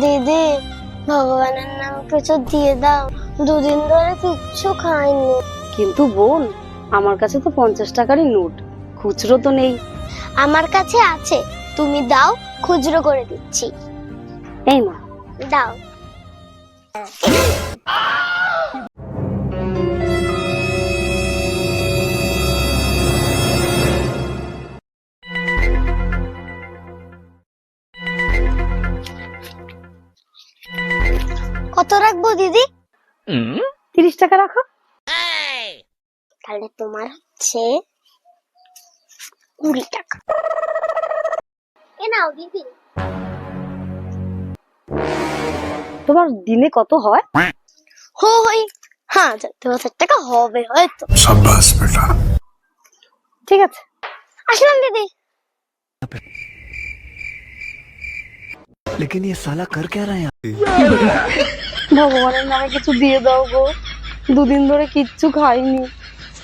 দিদি, ভগবানের নাম কিছু দিয়ে দাও, দুদিন ধরে কিচ্ছু খাইনি। কিন্তু বোন, আমার কাছে তো 50 টাকারই নোট, খুচরো তো নেই। আমার কাছে আছে, তুমি দাও, খুচরো করে দিচ্ছি। এই না, দাও। কত রাখবো দিদি? 30 টাকা রাখো। তাহলে তোমার হচ্ছে 20 টাকা। এ নাও দিদি। তোমার দিনে কত হয়? হই 5,000 টাকা হবে হয়তো। शाबाश बेटा। ঠিক আছে, আসলাম দিদি। लेकिन ये साला कर क्या रहा है यहाँ पे? ভগবানের নামে কিছু দিয়ে দাও গো, দুদিন ধরে কিচ্ছু খাইনি।